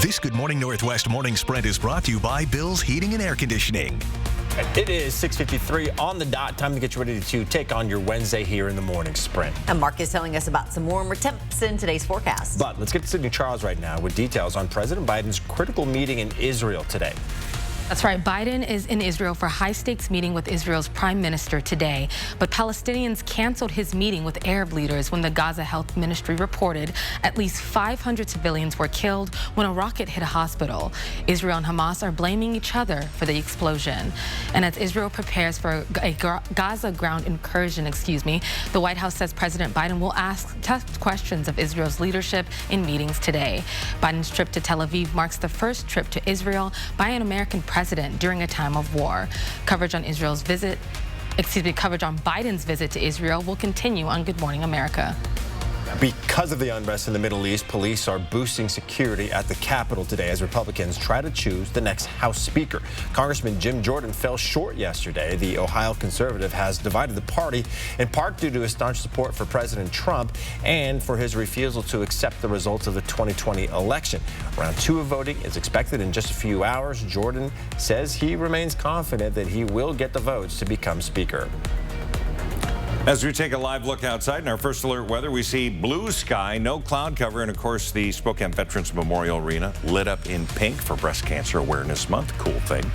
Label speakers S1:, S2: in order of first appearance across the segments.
S1: This Good Morning Northwest morning spread is brought to you by Bill's Heating and Air Conditioning.
S2: It is 6:53 on the dot. Time to get you ready to take on your Wednesday here in the morning sprint.
S3: And Mark is telling us about some warmer temps in today's forecast.
S2: But let's get to Sydney Charles right now with details on President Biden's critical meeting in Israel today.
S4: That's right. Biden is in Israel for a high-stakes meeting with Israel's prime minister today. But Palestinians canceled his meeting with Arab leaders when the Gaza Health Ministry reported at least 500 civilians were killed when a rocket hit a hospital. Israel and Hamas are blaming each other for the explosion. And as Israel prepares for a Gaza ground incursion, the White House says President Biden will ask tough questions of Israel's leadership in meetings today. Biden's trip to Tel Aviv marks the first trip to Israel by an American president during a time of war. Coverage on Biden's visit to Israel will continue on Good Morning America.
S2: Because of the unrest in the Middle East, police are boosting security at the Capitol today as Republicans try to choose the next House Speaker. Congressman Jim Jordan fell short yesterday. The Ohio conservative has divided the party in part due to his staunch support for President Trump and for his refusal to accept the results of the 2020 election. Round 2 of voting is expected in just a few hours. Jordan says he remains confident that he will get the votes to become Speaker.
S5: As we take a live look outside in our first alert weather, we see blue sky, no cloud cover, and of course the Spokane Veterans Memorial Arena lit up in pink for Breast Cancer Awareness Month. Cool thing.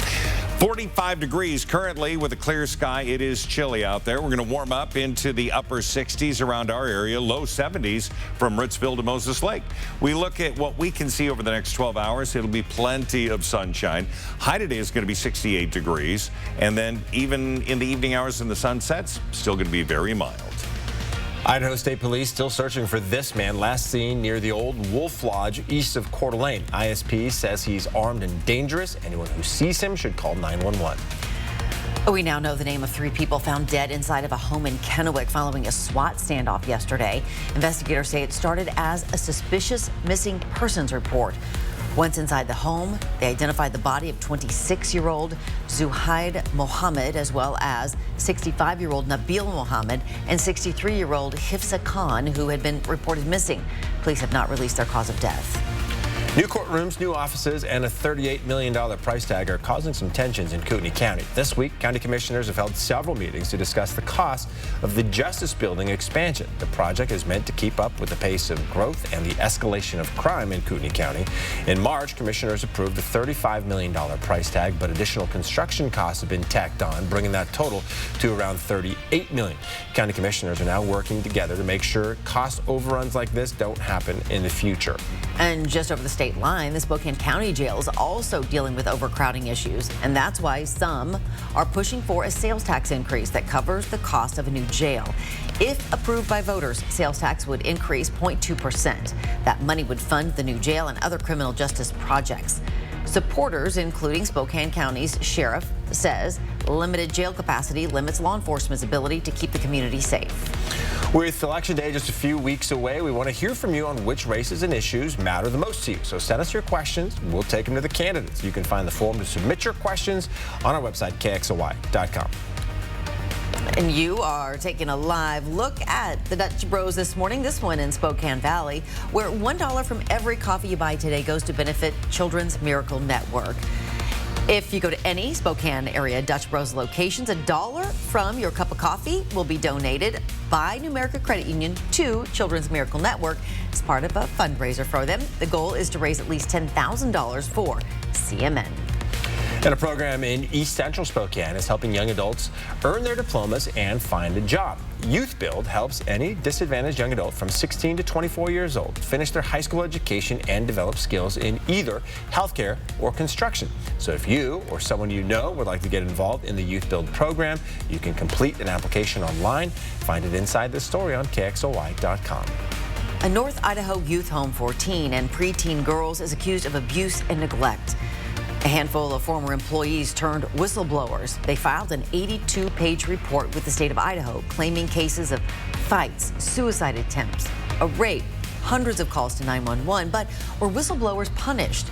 S5: 45 degrees currently with a clear sky. It is chilly out there. We're going to warm up into the upper 60s around our area, low 70s from Ritzville to Moses Lake. We look at what we can see over the next 12 hours. It'll be plenty of sunshine. High today is going to be 68 degrees. And then even in the evening hours and the sun sets, still going to be very mild.
S2: Idaho State Police still searching for this man last seen near the old Wolf Lodge east of Coeur d'Alene. ISP says he's armed and dangerous. Anyone who sees him should call 911.
S3: We now know the name of 3 people found dead inside of a home in Kennewick following a SWAT standoff yesterday. Investigators say it started as a suspicious missing persons report. Once inside the home, they identified the body of 26-year-old Zuhaid Mohammed, as well as 65-year-old Nabil Mohammed and 63-year-old Hifsa Khan, who had been reported missing. Police have not released their cause of death.
S2: New courtrooms, new offices, and a $38 million price tag are causing some tensions in Kootenai County. This week, county commissioners have held several meetings to discuss the cost of the Justice Building expansion. The project is meant to keep up with the pace of growth and the escalation of crime in Kootenai County. In March, commissioners approved a $35 million price tag, but additional construction costs have been tacked on, bringing that total to around $38 million. County commissioners are now working together to make sure cost overruns like this don't happen in the future.
S3: And just over the state line, the Spokane County Jail is also dealing with overcrowding issues, and that's why some are pushing for a sales tax increase that covers the cost of a new jail. If approved by voters, sales tax would increase 0.2%. That money would fund the new jail and other criminal justice projects. Supporters, including Spokane County's sheriff, says limited jail capacity limits law enforcement's ability to keep the community safe.
S2: With Election Day just a few weeks away, we want to hear from you on which races and issues matter the most to you. So send us your questions. We'll take them to the candidates. You can find the form to submit your questions on our website, KXLY.com.
S3: And you are taking a live look at the Dutch Bros this morning, this one in Spokane Valley, where $1 from every coffee you buy today goes to benefit Children's Miracle Network. If you go to any Spokane area Dutch Bros locations, $1 from your cup of coffee will be donated by New America Credit Union to Children's Miracle Network as part of a fundraiser for them. The goal is to raise at least $10,000 for CMN.
S2: And a program in East Central Spokane is helping young adults earn their diplomas and find a job. Youth Build helps any disadvantaged young adult from 16 to 24 years old finish their high school education and develop skills in either healthcare or construction. So if you or someone you know would like to get involved in the Youth Build program, you can complete an application online. Find it inside this story on KXLY.com.
S3: A North Idaho youth home for teen and preteen girls is accused of abuse and neglect. A handful of former employees turned whistleblowers. They filed an 82-page report with the state of Idaho claiming cases of fights, suicide attempts, a rape, hundreds of calls to 911. But were whistleblowers punished?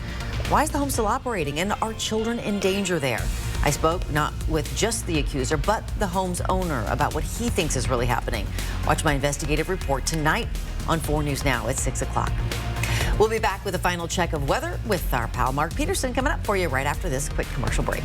S3: Why is the home still operating, and are children in danger there? I spoke not with just the accuser, but the home's owner about what he thinks is really happening. Watch my investigative report tonight on 4 News Now at 6 o'clock. We'll be back with a final check of weather with our pal Mark Peterson coming up for you right after this quick commercial break.